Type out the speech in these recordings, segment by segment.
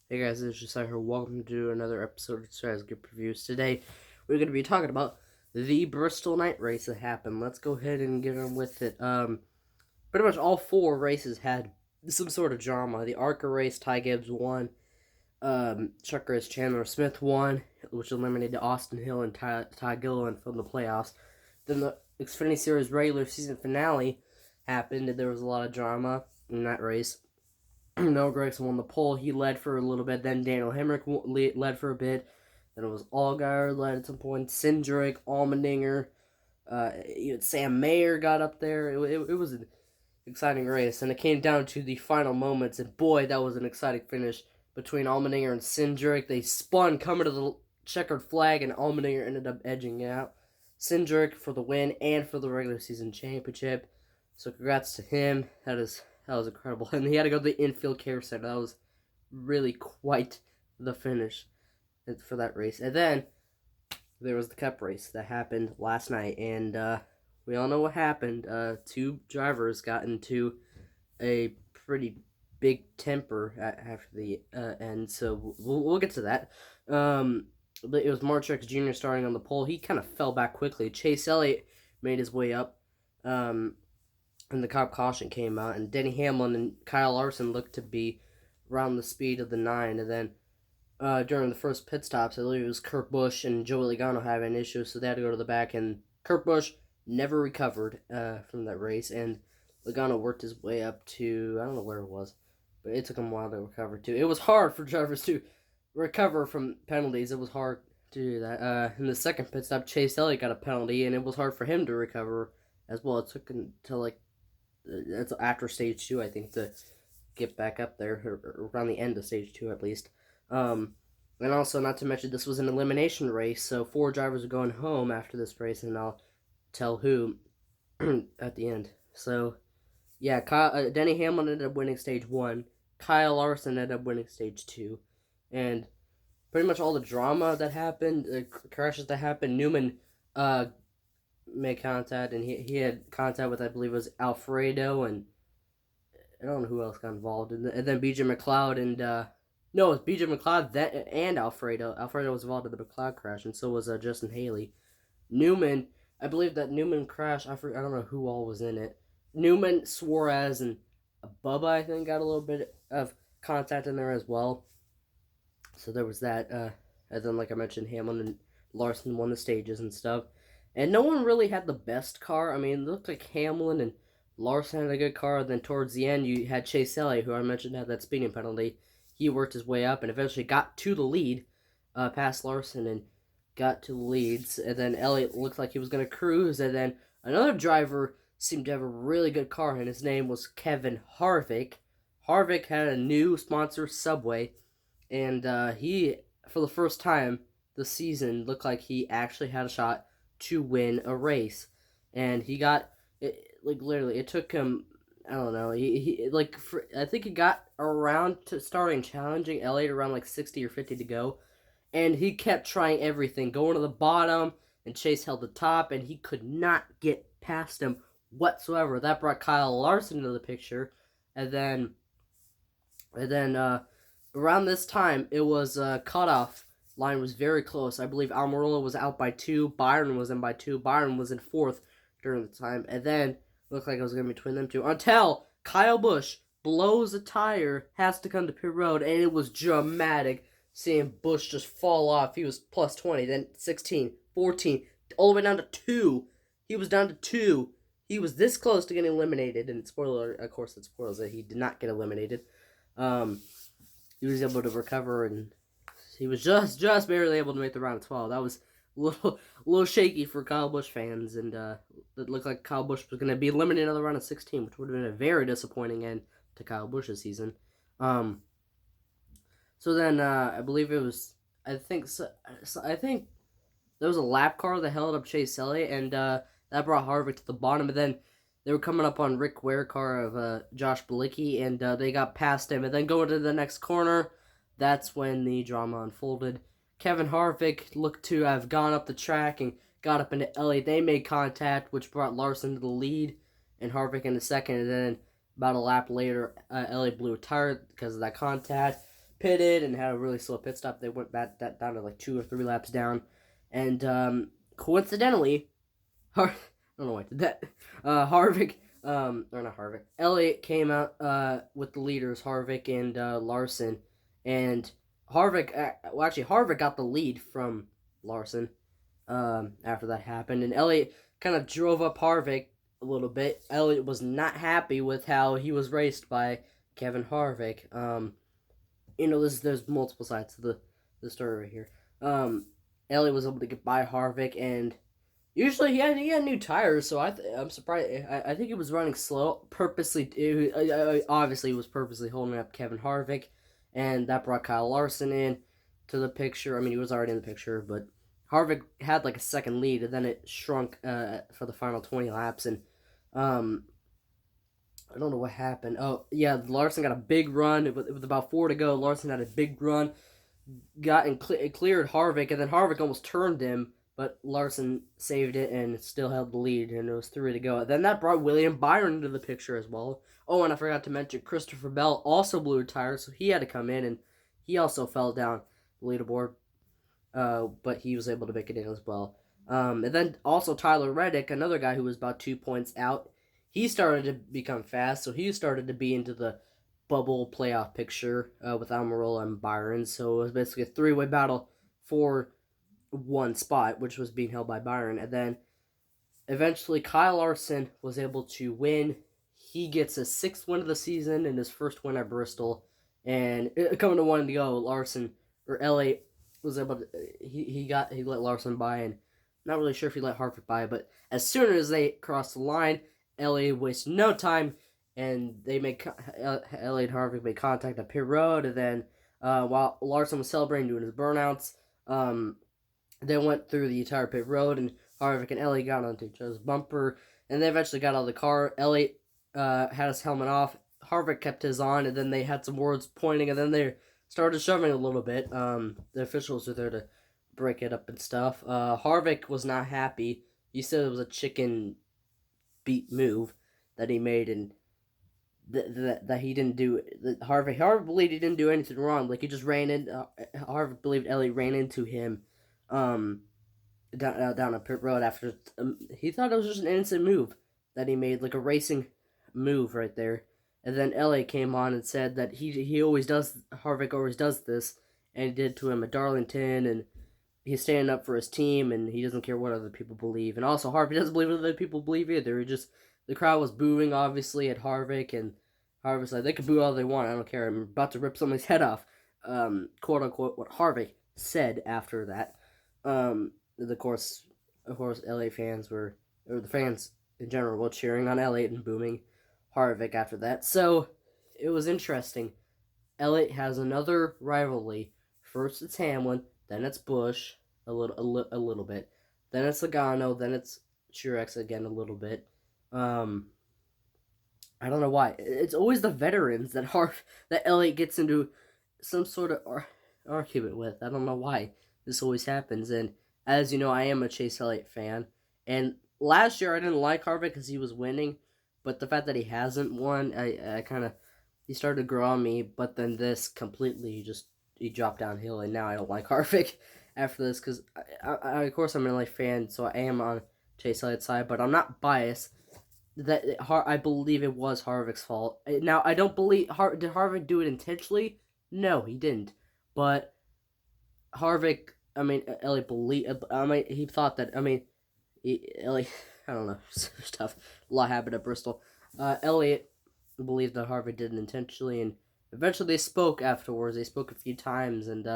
Hey guys, this is Josiah here. Welcome to another episode of Josiah's Grape Reviews. Today, we're going to be talking about the Bristol Night Race that happened. Let's go ahead and get on with it. Pretty much all four races had some sort of drama. The Arca Race, Ty Gibbs won. Chuck Race, Chandler Smith won, which eliminated Austin Hill and Ty Gilliland from the playoffs. Then the Xfinity Series regular season finale happened, and there was a lot of drama in that race. Noah Gragson won the pole. He led for a little bit. Then Daniel Hemrick led for a bit. Then it was Allgaier led at some point. Cindric, Allmendinger, Sam Mayer got up there. It was an exciting race, and it came down to the final moments. And boy, that was an exciting finish between Allmendinger and Cindric. They spun coming to the checkered flag, and Allmendinger ended up edging it out. Cindric for the win and for the regular season championship. So congrats to him. That was incredible. And he had to go to the infield care center. That was really quite the finish for that race. And then there was the Cup race that happened last night. And we all know what happened. Two drivers got into a pretty big temper after the end. So we'll get to that. It was Martrex Jr. starting on the pole. He kind of fell back quickly. Chase Elliott made his way up. And the cop caution came out, and Denny Hamlin and Kyle Larson looked to be around the speed of the 9. And then during the first pit stops, I believe it was Kirk Bush and Joey Logano having issues, so they had to go to the back. And Kirk Bush never recovered from that race, and Logano worked his way up to, I don't know where it was, but it took him a while to recover too. It was hard for drivers to recover from penalties. It was hard to do that. In the second pit stop, Chase Elliott got a penalty, and it was hard for him to recover as well. It took until that's after stage 2, I think, to get back up there, or around the end of stage 2 at least. And also, not to mention, this was an elimination race, so 4 drivers are going home after this race, and I'll tell who at the end. So, yeah, Denny Hamlin ended up winning stage 1. Kyle Larson ended up winning stage 2. And pretty much all the drama that happened, crashes that happened, Newman made contact, and he had contact with, I believe it was Alfredo, and I don't know who else got involved. And then BJ McLeod and no, it was BJ McLeod and Alfredo. Alfredo was involved in the McLeod crash, and so was Justin Haley. Newman, I believe that Newman crash. I don't know who all was in it. Newman, Suarez, and Bubba, I think, got a little bit of contact in there as well. So there was that. And then, like I mentioned, Hamlin and Larson won the stages and stuff. And no one really had the best car. I mean, it looked like Hamlin and Larson had a good car. Then towards the end, you had Chase Elliott, who I mentioned had that speeding penalty. He worked his way up and eventually got to the lead, past Larson, and got to the leads. And then Elliott looked like he was going to cruise. And then another driver seemed to have a really good car, and his name was Kevin Harvick. Harvick had a new sponsor, Subway, and he, for the first time this season, looked like he actually had a shot to win a race. And he got it, like, literally, it took him, I don't know, I think he got around to starting challenging Elliott around like 60 or 50 to go, and he kept trying everything, going to the bottom, and Chase held the top, and he could not get past him whatsoever. That brought Kyle Larson into the picture. And then around this time, it was cutoff line was very close. I believe Almirola was out by 2. Byron was in by 2. Byron was in 4th during the time. And then looked like it was going to be between them two until Kyle Busch blows a tire, has to come to pit road, and it was dramatic seeing Busch just fall off. He was plus 20, then 16, 14, all the way down to 2. He was down to 2. He was this close to getting eliminated, and spoiler, of course, it spoils that he did not get eliminated. He was able to recover, and he was just barely able to make the round of 12. That was a little shaky for Kyle Busch fans, and it looked like Kyle Busch was going to be eliminated on the round of 16, which would have been a very disappointing end to Kyle Busch's season. So then I believe it was, I think there was a lap car that held up Chase Elliott, and that brought Harvick to the bottom. And then they were coming up on Rick Ware car of Josh Bilicki, and they got past him. And then going to the next corner, that's when the drama unfolded. Kevin Harvick looked to have gone up the track and got up into Elliott. They made contact, which brought Larson to the lead and Harvick in the second. And then about a lap later, Elliott blew a tire because of that contact. pitted and had a really slow pit stop. They went back down to like 2 or 3 laps down, and coincidentally, I don't know why I did that. Harvick, or not Harvick, Elliott came out with the leaders, Harvick and Larson, and Harvick got the lead from Larson after that happened, and Elliott kind of drove up Harvick a little bit. Elliott was not happy with how he was raced by Kevin Harvick. There's multiple sides to the story right here. Elliott was able to get by Harvick, and usually he had new tires, so I'm surprised. I think he was running slow, purposely. Obviously, he was purposely holding up Kevin Harvick, and that brought Kyle Larson in to the picture. I mean, he was already in the picture, but Harvick had like a second lead, and then it shrunk for the final 20 laps, and I don't know what happened. Oh, yeah, Larson got a big run. With about 4 to go, Larson had a big run, got and cleared Harvick, and then Harvick almost turned him, but Larson saved it and still held the lead, and it was 3 to go. Then that brought William Byron into the picture as well. Oh, and I forgot to mention Christopher Bell also blew a tire, so he had to come in, and he also fell down the leaderboard, but he was able to make it in as well. And then also Tyler Reddick, another guy who was about 2 points out, he started to become fast, so he started to be into the bubble playoff picture with Almirola and Byron. So it was basically a 3-way battle for one spot, which was being held by Byron. And then eventually Kyle Larson was able to win. He gets his 6th win of the season and his first win at Bristol. And coming to 1 to go, Larson, or Elliott, was able to, he let Larson by, and not really sure if he let Harvick by, but as soon as they crossed the line, Elliott wasted no time, and Elliott and Harvick made contact at pit road, and then while Larson was celebrating doing his burnouts, they went through the entire pit road, and Harvick and Elliott got onto each other's bumper, and they eventually got out of the car. Elliott had his helmet off, Harvick kept his on, and then they had some words pointing, and then they started shoving a little bit. The officials were there to break it up and stuff. Harvick was not happy. He said it was a chicken beat move that he made, and that he didn't do. Harvick believed he didn't do anything wrong. Like, he just ran in. Harvick believed Elliott ran into him down a pit road after. He thought it was just an innocent move that he made, like a racing move right there. And then Elliott came on and said that Harvick always does this, and he did to him at Darlington, and he's standing up for his team, and he doesn't care what other people believe. And also, Harvick doesn't believe what other people believe either. The crowd was booing, obviously, at Harvick, and Harvick's like, they can boo all they want, I don't care, I'm about to rip somebody's head off, quote-unquote, what Harvick said after that. Of course, LA fans or the fans in general, were cheering on Elliott and booming Harvick after that. So, it was interesting. Elliott has another rivalry. First it's Hamlin, then it's Bush, a little bit. Then it's Logano, then it's Truex again a little bit. I don't know why. It's always the veterans that Elliott gets into some sort of argument with. I don't know why this always happens. And as you know, I am a Chase Elliott fan. And last year I didn't like Harvick because he was winning, but the fact that he hasn't won, he started to grow on me. But then this completely he dropped downhill, and now I don't like Harvick after this because of course I'm an LA fan, so I am on Chase Elliott's side, but I'm not biased. I believe it was Harvick's fault. Now, I don't believe did Harvick do it intentionally? No, he didn't. But Elliott he thought that. Elliott, I don't know, stuff. A lot happened at Bristol. Elliott believed that Harvick did it intentionally, and eventually they spoke afterwards. They spoke a few times, and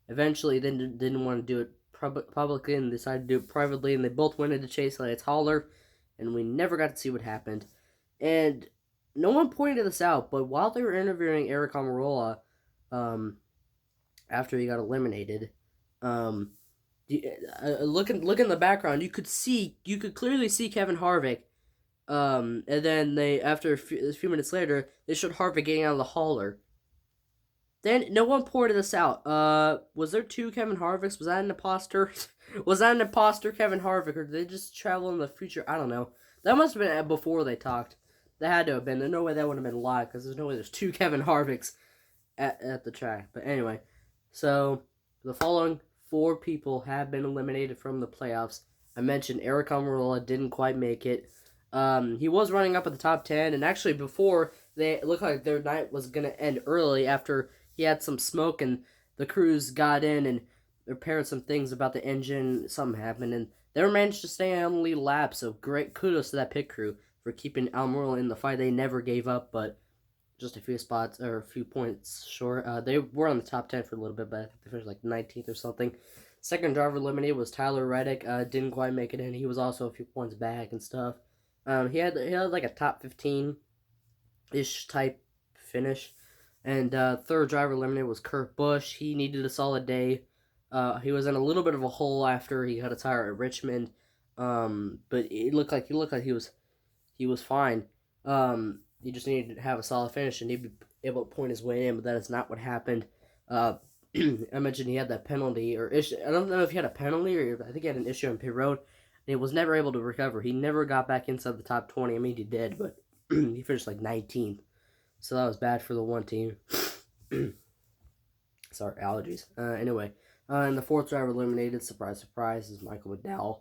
eventually they didn't want to do it publicly and decided to do it privately, and they both went into Chase Elliott's hauler, and we never got to see what happened. And no one pointed this out, but while they were interviewing Eric Almirola, after he got eliminated, look in the background, you could clearly see Kevin Harvick, and then after a few minutes later, they showed Harvick getting out of the hauler. Then no one pointed this out. Was there 2 Kevin Harvicks? Was that an imposter? Was that an imposter Kevin Harvick, or did they just travel in the future? I don't know. That must have been before they talked. That had to have been. There's no way that would have been live, because there's no way there's 2 Kevin Harvicks at the track. But anyway, so the following 4 people have been eliminated from the playoffs. I mentioned Eric Almirola didn't quite make it. He was running up at the top 10, and actually before it looked like their night was going to end early after he had some smoke and the crews got in and repaired some things about the engine. Something happened, and they managed to stay on the lead lap, so great kudos to that pit crew for keeping Almirola in the fight. They never gave up, but just a few spots or a few points short. They were on the top 10 for a little bit, but I think they finished like 19th or something. Second driver eliminated was Tyler Reddick. Didn't quite make it in. He was also a few points back and stuff. He had like a top 15-ish type finish. And third driver eliminated was Kirk Bush. He needed a solid day. He was in a little bit of a hole after he got a tire at Richmond. But it looked like he was fine. He just needed to have a solid finish and he'd be able to point his way in, but that is not what happened. I mentioned he had that penalty or issue. I don't know if he had a penalty or I think he had an issue on pit road. And he was never able to recover. He never got back inside the top 20. I mean, he did, but he finished like 19th. So that was bad for the one team. Sorry, allergies. Anyway, and the fourth driver eliminated, surprise, surprise, is Michael Mcdowell.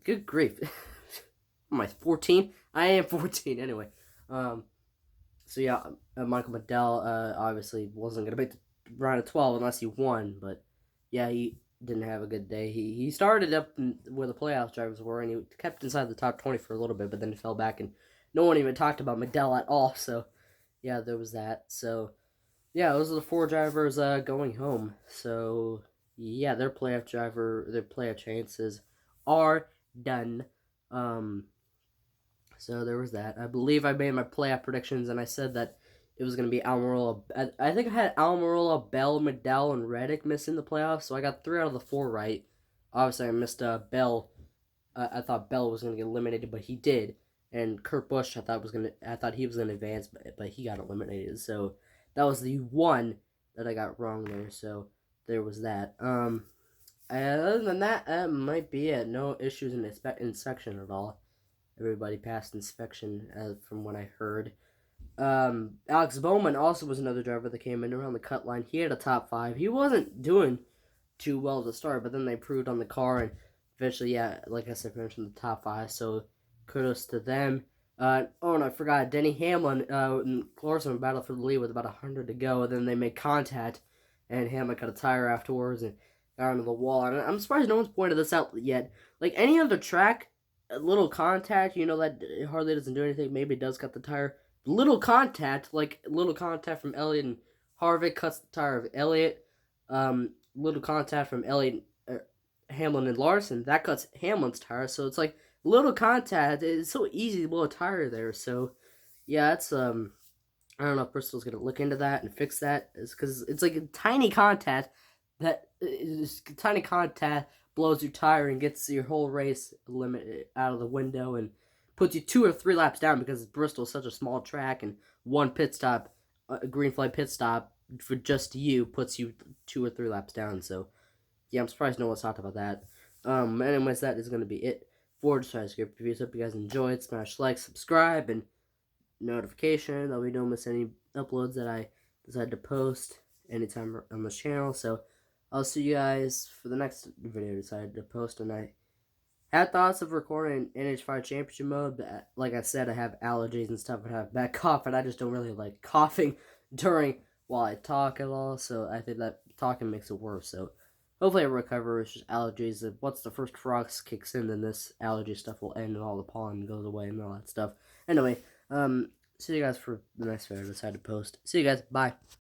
Good grief. Am I 14? I am 14, anyway. So yeah, Michael Mcdowell obviously wasn't going to make the round of 12 unless he won, but yeah, he didn't have a good day. He started up where the playoff drivers were, and he kept inside the top 20 for a little bit, but then he fell back, and no one even talked about Mcdowell at all, so yeah, there was that. So yeah, those are the 4 drivers going home. So yeah, their playoff chances are done. So there was that. I believe I made my playoff predictions, and I said that it was going to be Almirola. I think I had Almirola, Bell, Mcdowell, and Reddick missing the playoffs, so I got 3 out of the 4 right. Obviously, I missed Bell. I thought Bell was going to get eliminated, but he did. And Kirk Bush, I thought he was going to advance, but he got eliminated. So that was the one that I got wrong there. So there was that. Other than that, that might be it. No issues in inspection at all. Everybody passed inspection, from what I heard. Alex Bowman also was another driver that came in around the cut line. He had a top 5. He wasn't doing too well to start, but then they improved on the car, and eventually, yeah, like I said, finished in the top 5. So kudos to them. And I forgot, Denny Hamlin and Larson battled for the lead with about 100 to go, and then they made contact, and Hamlin cut a tire afterwards and got onto the wall. And I'm surprised no one's pointed this out yet. Like any other track, a little contact, that hardly doesn't do anything. Maybe it does cut the tire. Little contact from Elliott and Harvick cuts the tire of Elliott. Little contact from Elliott, Hamlin and Larson, that cuts Hamlin's tire. So it's like little contact. It's so easy to blow a tire there. So yeah, it's I don't know if Bristol's gonna look into that and fix that. It's because it's like a tiny contact blows your tire and gets your whole race limit out of the window and puts you 2 or 3 laps down because Bristol is such a small track and one pit stop, a green flag pit stop for just you puts you 2 or 3 laps down. So yeah, I'm surprised no one's talked about that. Anyways, that is going to be it for Josiah Grape Reviews. Hope you guys enjoyed. Smash like, subscribe, and notification. That way you don't miss any uploads that I decide to post anytime on this channel. So I'll see you guys for the next video I decided to post, and I had thoughts of recording NH5 Championship mode, but like I said, I have allergies and stuff, and I have bad cough, and I just don't really like coughing while I talk at all, so I think that talking makes it worse. So hopefully I recover. It's just allergies. Once the first frost kicks in, then this allergy stuff will end, and all the pollen goes away and all that stuff. Anyway, see you guys for the next video I decided to post. See you guys. Bye.